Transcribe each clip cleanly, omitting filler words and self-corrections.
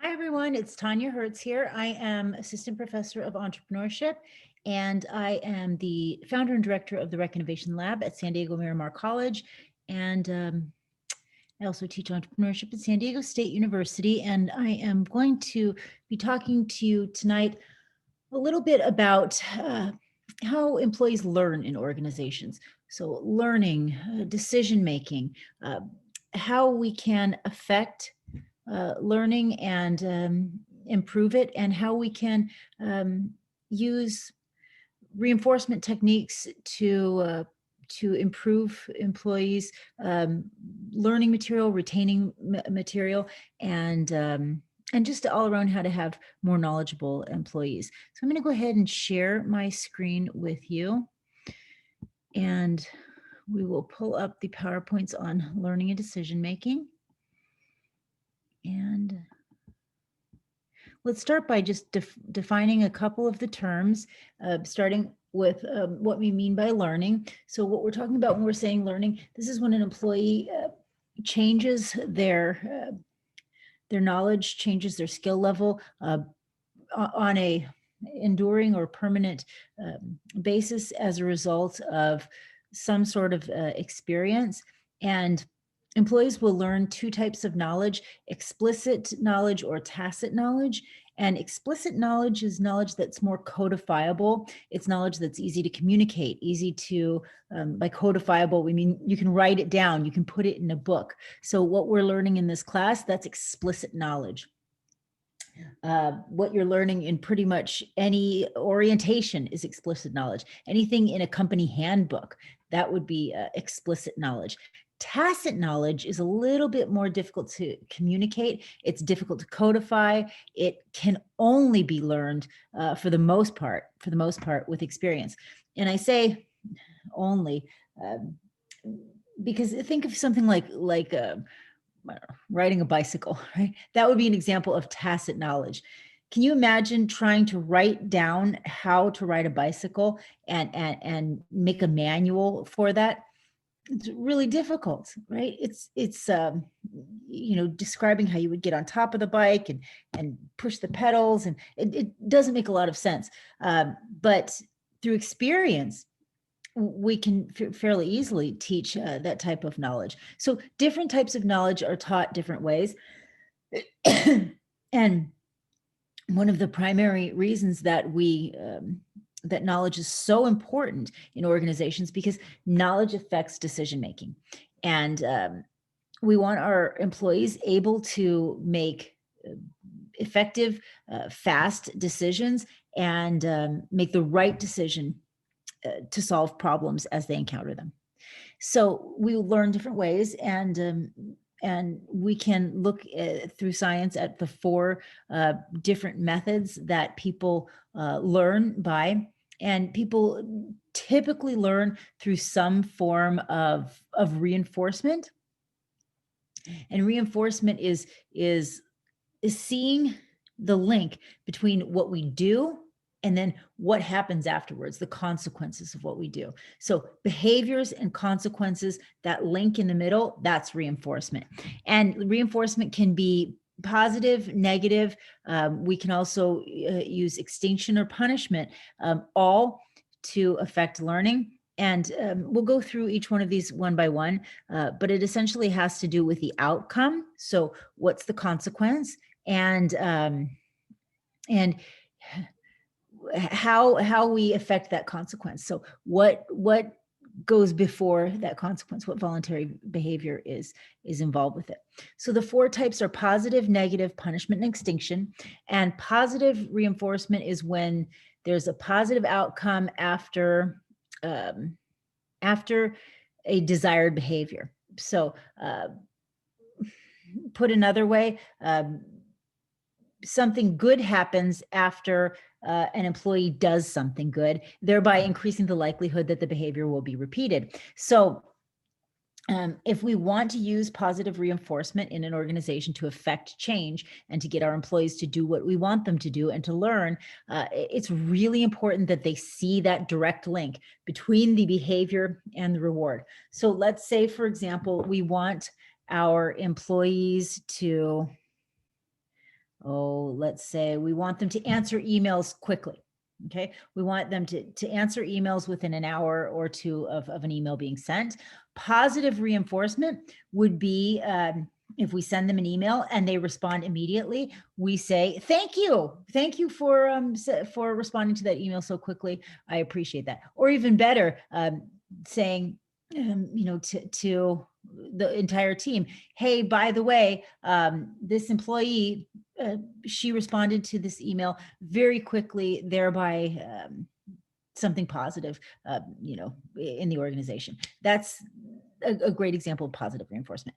Hi, everyone. It's Tanya Hertz here. I am Assistant Professor of Entrepreneurship, and I am the founder and director of the Rec Innovation Lab at San Diego Miramar College. And I also teach entrepreneurship at San Diego State University. And I am going to be talking to you tonight a little bit about how employees learn in organizations. So learning, decision making, how we can affect learning and improve it, and how we can use reinforcement techniques to improve employees' learning material, retaining material, and just all around how to have more knowledgeable employees. So I'm going to go ahead and share my screen with you, and we will pull up the PowerPoints on learning and decision making. And let's start by just defining a couple of the terms, starting with what we mean by learning. So what we're talking about when we're saying learning, this is when an employee changes their knowledge, changes their skill level on a enduring or permanent basis as a result of some sort of experience. And employees will learn two types of knowledge: explicit knowledge or tacit knowledge. And explicit knowledge is knowledge that's more codifiable. It's knowledge that's easy to communicate, easy to, by codifiable, we mean you can write it down, you can put it in a book. So what we're learning in this class, that's explicit knowledge. What you're learning in pretty much any orientation is explicit knowledge. Anything in a company handbook, that would be explicit knowledge. Tacit knowledge is a little bit more difficult to communicate. It's difficult to codify. It can only be learned for the most part with experience. And I say only because think of something like riding a bicycle, right? That would be an example of tacit knowledge. Can you imagine trying to write down how to ride a bicycle and make a manual for that? It's really difficult, right? It's describing how you would get on top of the bike and push the pedals, and it doesn't make a lot of sense. But through experience, we can fairly easily teach that type of knowledge. So different types of knowledge are taught different ways. And one of the primary reasons that that knowledge is so important in organizations, because knowledge affects decision making. And we want our employees able to make effective, fast decisions and make the right decision to solve problems as they encounter them. So we learn different ways, and we can look through science at the four different methods that people learn by. And people typically learn through some form of reinforcement. And reinforcement is seeing the link between what we do and then what happens afterwards, the consequences of what we do. So behaviors and consequences, that link in the middle, that's reinforcement. And reinforcement can be positive, negative. We can also use extinction or punishment, all to affect learning. And we'll go through each one of these one by one, but it essentially has to do with the outcome. So what's the consequence? And how we affect that consequence. So what goes before that consequence, what voluntary behavior is involved with it. So the four types are positive, negative, punishment, and extinction. And positive reinforcement is when there's a positive outcome after a desired behavior. So put another way, something good happens after an employee does something good, thereby increasing the likelihood that the behavior will be repeated. So if we want to use positive reinforcement in an organization to affect change and to get our employees to do what we want them to do and to learn, it's really important that they see that direct link between the behavior and the reward. So let's say, for example, we want our employees to, let's say we want them to answer emails quickly. Okay, we want them to answer emails within an hour or two of an email being sent. Positive reinforcement would be if we send them an email and they respond immediately, we say, thank you for responding to that email so quickly. I appreciate that. Or even better, saying, to the entire team, hey, by the way, this employee, she responded to this email very quickly, thereby something positive, in the organization. That's a great example of positive reinforcement.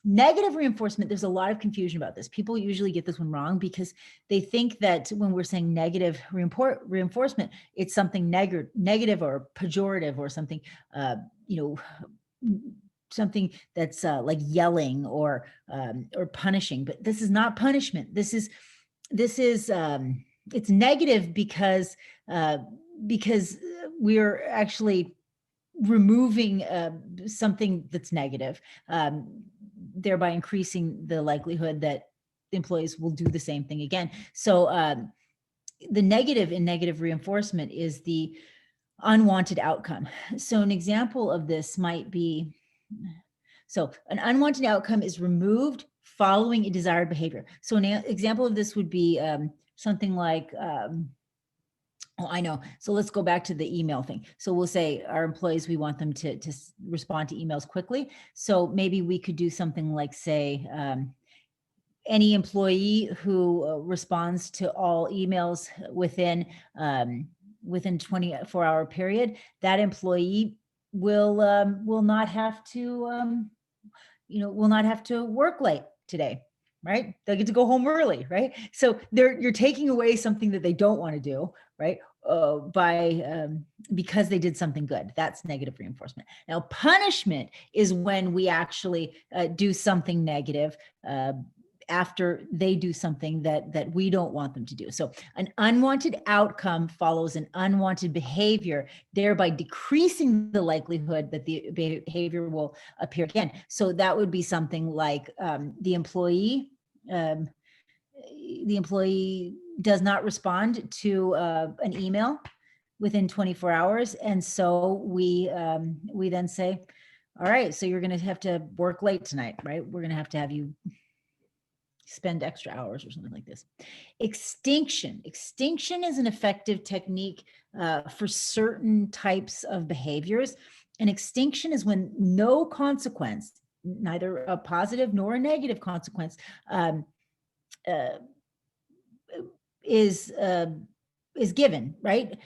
Negative reinforcement, there's a lot of confusion about this. People usually get this one wrong because they think that when we're saying negative reinforcement, it's something negative or pejorative or something, something that's like yelling or punishing. But this is not punishment. This is it's negative because we're actually removing something that's negative, thereby increasing the likelihood that employees will do the same thing again. So the negative in negative reinforcement is the unwanted outcome. So an example of this might be, so an unwanted outcome is removed following a desired behavior. So an example of this would be something like, oh, I know. So let's go back to the email thing. So we'll say our employees, we want them to respond to emails quickly. So maybe we could do something like say, any employee who responds to all emails within 24-hour period, that employee will not have to will not have to work late today, right? They'll get to go home early, right? So you're taking away something that they don't want to do, right? Because they did something good. That's negative reinforcement. Now, punishment is when we actually do something negative after they do something that we don't want them to do. So an unwanted outcome follows an unwanted behavior, thereby decreasing the likelihood that the behavior will appear again. So that would be something like the employee does not respond to an email within 24 hours. And so we then say, all right, so you're going to have to work late tonight, right? We're going to have you spend extra hours or something like this. Extinction is an effective technique for certain types of behaviors. And extinction is when no consequence, neither a positive nor a negative consequence, is given, right?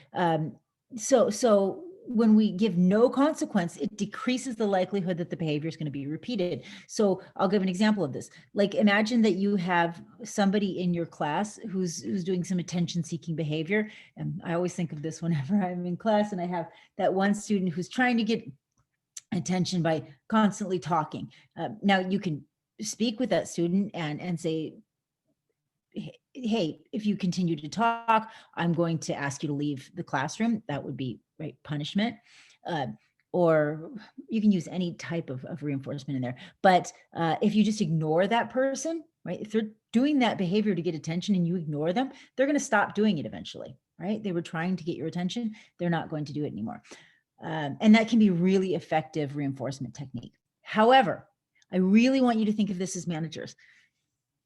So when we give no consequence, it decreases the likelihood that the behavior is going to be repeated. So I'll give an example of this. Like imagine that you have somebody in your class who's doing some attention-seeking behavior. And I always think of this whenever I'm in class and I have that one student who's trying to get attention by constantly talking. Now you can speak with that student and say, hey, if you continue to talk, I'm going to ask you to leave the classroom. That would be right punishment. Or you can use any type of reinforcement in there. But if you just ignore that person, right? If they're doing that behavior to get attention and you ignore them, they're going to stop doing it eventually, right? They were trying to get your attention. They're not going to do it anymore. And that can be really effective reinforcement technique. However, I really want you to think of this as managers.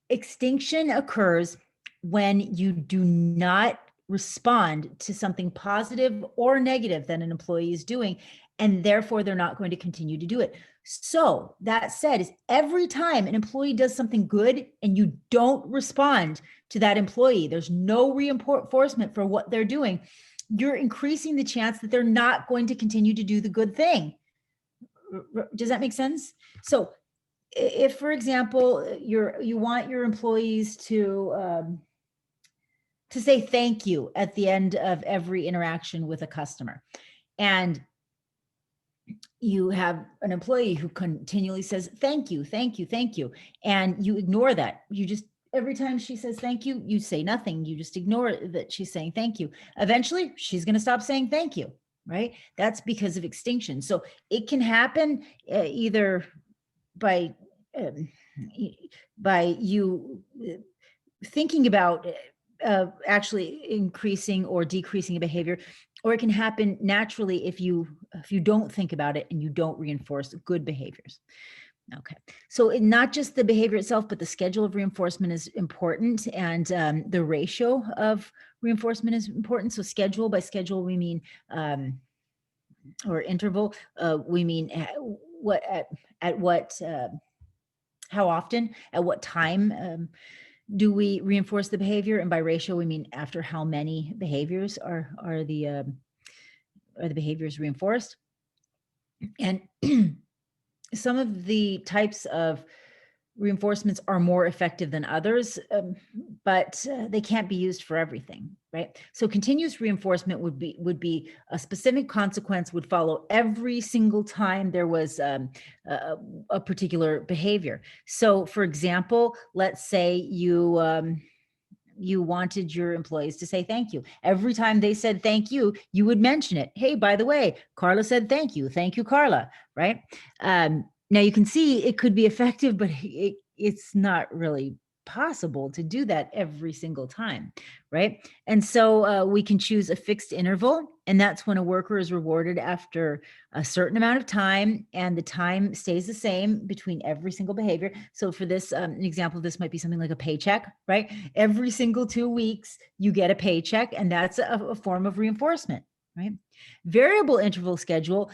Extinction occurs when you do not respond to something positive or negative that an employee is doing, and therefore they're not going to continue to do it. So that said, is every time an employee does something good and you don't respond to that employee, there's no reinforcement for what they're doing, you're increasing the chance that they're not going to continue to do the good thing. Does that make sense? So if, for example, you want your employees to say thank you at the end of every interaction with a customer, and you have an employee who continually says thank you, thank you, thank you, and you ignore that. You just, every time she says thank you, you say nothing. You just ignore that she's saying thank you. Eventually, she's going to stop saying thank you, right? That's because of extinction. So it can happen either by you thinking about actually increasing or decreasing a behavior, or it can happen naturally if you don't think about it and you don't reinforce good behaviors. Okay, so not just the behavior itself, but the schedule of reinforcement is important, and the ratio of reinforcement is important. So schedule, by schedule we mean or interval, we mean what at what how often, at what time do we reinforce the behavior, and by ratio we mean after how many behaviors are the behaviors reinforced. And some of the types of reinforcements are more effective than others, but they can't be used for everything, right? So continuous reinforcement would be a specific consequence would follow every single time there was a particular behavior. So, for example, let's say you wanted your employees to say thank you. Every time they said thank you would mention it. Hey, by the way, Carla said thank you. Thank you, Carla, right? Now you can see it could be effective, but it's not really possible to do that every single time, right? And so we can choose a fixed interval, and that's when a worker is rewarded after a certain amount of time, and the time stays the same between every single behavior. So for this, an example of this might be something like a paycheck, right? Every single 2 weeks, you get a paycheck, and that's a form of reinforcement, right? Variable interval schedule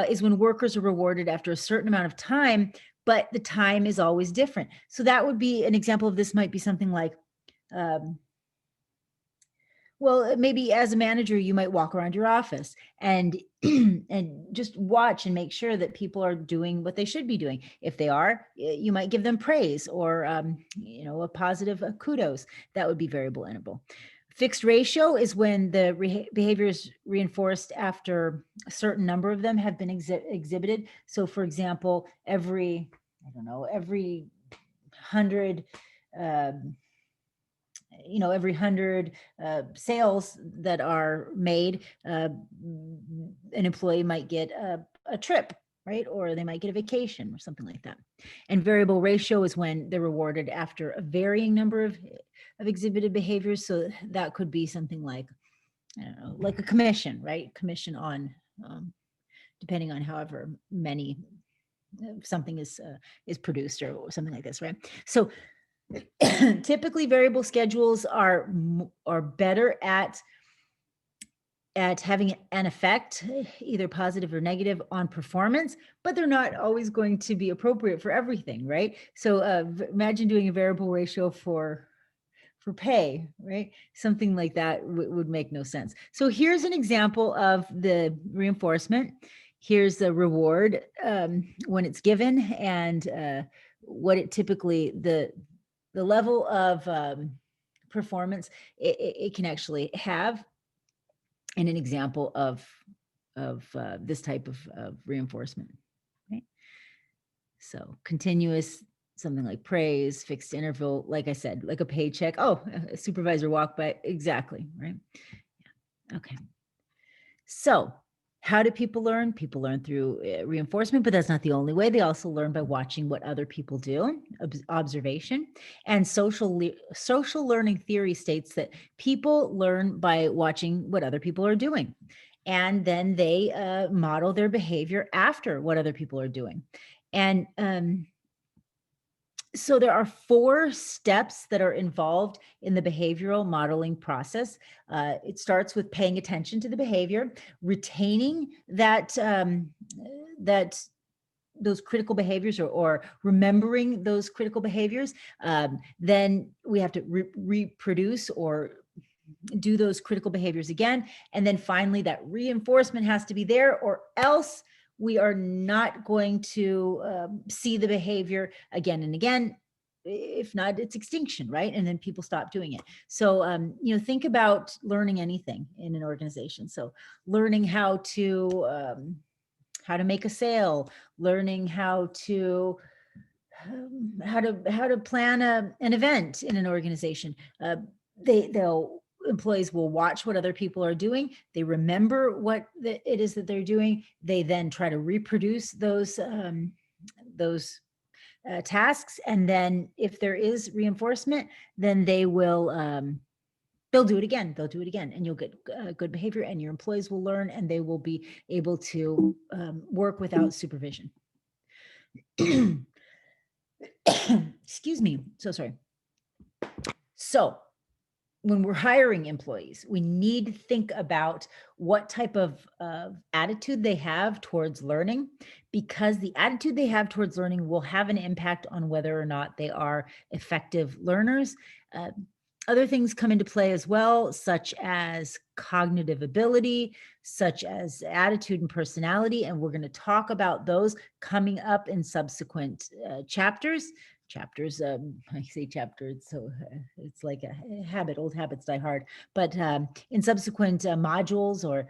is when workers are rewarded after a certain amount of time, but the time is always different. So that would be an example of this might be something like, well, maybe as a manager, you might walk around your office and and just watch and make sure that people are doing what they should be doing. If they are, you might give them praise or a positive kudos. That would be variable interval. Fixed ratio is when the behavior is reinforced after a certain number of them have been exhibited. So, for example, every 100, every 100 sales that are made, an employee might get a trip, right? Or they might get a vacation or something like that. And variable ratio is when they're rewarded after a varying number of exhibited behaviors. So that could be something like, I don't know, like a commission, right? Commission on, depending on however many something is produced or something like this, right? So typically variable schedules are better at having an effect, either positive or negative, on performance, but they're not always going to be appropriate for everything, right? So imagine doing a variable ratio for pay, right? Something like that would make no sense. So here's an example of the reinforcement. Here's the reward when it's given, and what it typically, the level of performance it can actually have, in an example of this type of reinforcement, right? So continuous, something like praise. Fixed interval, like I said, like a paycheck. Oh, a supervisor walked by. Exactly, right? Yeah. Okay. So how do people learn? People learn through reinforcement, but that's not the only way. They also learn by watching what other people do, observation. And social learning theory states that people learn by watching what other people are doing. And then they model their behavior after what other people are doing. And so there are 4 steps that are involved in the behavioral modeling process. It starts with paying attention to the behavior, retaining that those critical behaviors, or remembering those critical behaviors. Then we have to reproduce or do those critical behaviors again. And then finally, that reinforcement has to be there, or else we are not going to see the behavior again and again. If not, it's extinction, right? And then people stop doing it. So, think about learning anything in an organization. So learning how to make a sale, learning how to plan an event in an organization. Employees will watch what other people are doing. They remember what it is that they're doing. They then try to reproduce those tasks. And then if there is reinforcement, then they'll do it again. They'll do it again, and you'll get good behavior, and your employees will learn, and they will be able to work without supervision. Excuse me. So sorry. So when we're hiring employees, we need to think about what type of attitude they have towards learning, because the attitude they have towards learning will have an impact on whether or not they are effective learners. Other things come into play as well, such as cognitive ability, such as attitude and personality. And we're going to talk about those coming up in subsequent chapters. I say chapters, so it's like a habit, old habits die hard. But in subsequent modules or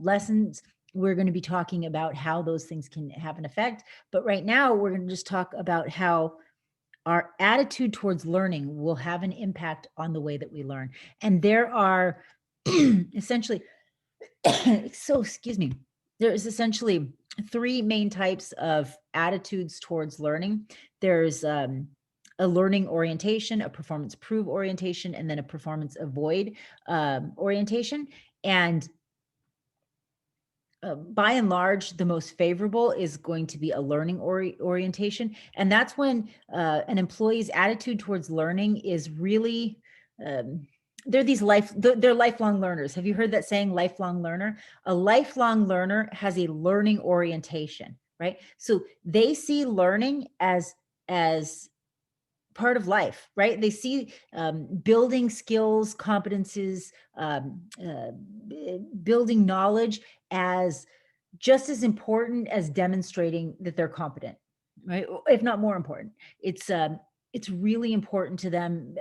lessons, we're going to be talking about how those things can have an effect. But right now, we're going to just talk about how our attitude towards learning will have an impact on the way that we learn. And there are essentially, excuse me, there is essentially three main types of attitudes towards learning. There's a learning orientation, a performance prove orientation, and then a performance avoid orientation. And by and large, the most favorable is going to be a learning orientation. And that's when an employee's attitude towards learning is really, they're lifelong learners. Have you heard that saying, lifelong learner? A lifelong learner has a learning orientation, right? So they see learning as part of life, right? They see building skills, competences, building knowledge as just as important as demonstrating that they're competent, right? If not more important. It's really important to them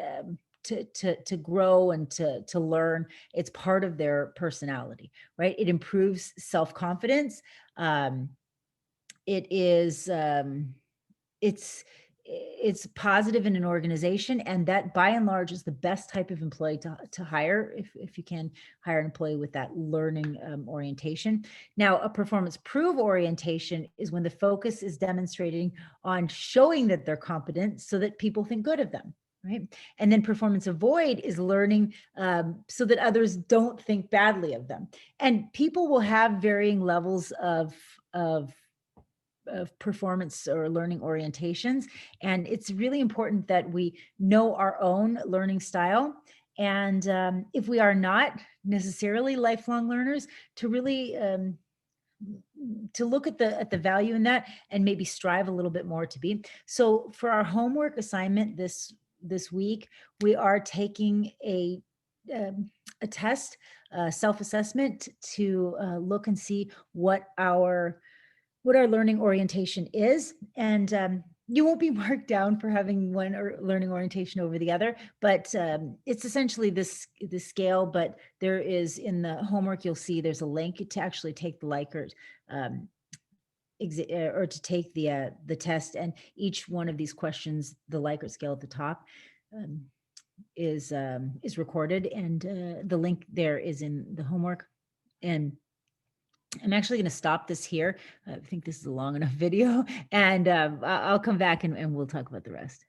to grow and to learn. It's part of their personality, right? It improves self-confidence. It is it's positive in an organization, and that by and large is the best type of employee to hire if you can hire an employee with that learning orientation. Now, a performance prove orientation is when the focus is demonstrating on showing that they're competent so that people think good of them, right? And then performance avoid is learning so that others don't think badly of them. And people will have varying levels of performance or learning orientations. And it's really important that we know our own learning style. And if we are not necessarily lifelong learners, to really to look at the value in that and maybe strive a little bit more to be. So for our homework assignment this week, we are taking a test, self-assessment to look and see what our learning orientation is. And you won't be marked down for having one learning orientation over the other, but it's essentially this scale. But there is, in the homework, you'll see there's a link to actually take the Likert or to take the test. And each one of these questions, the Likert scale at the top, is recorded, and the link there is in the homework. And I'm actually going to stop this here. I think this is a long enough video, and I'll come back and we'll talk about the rest.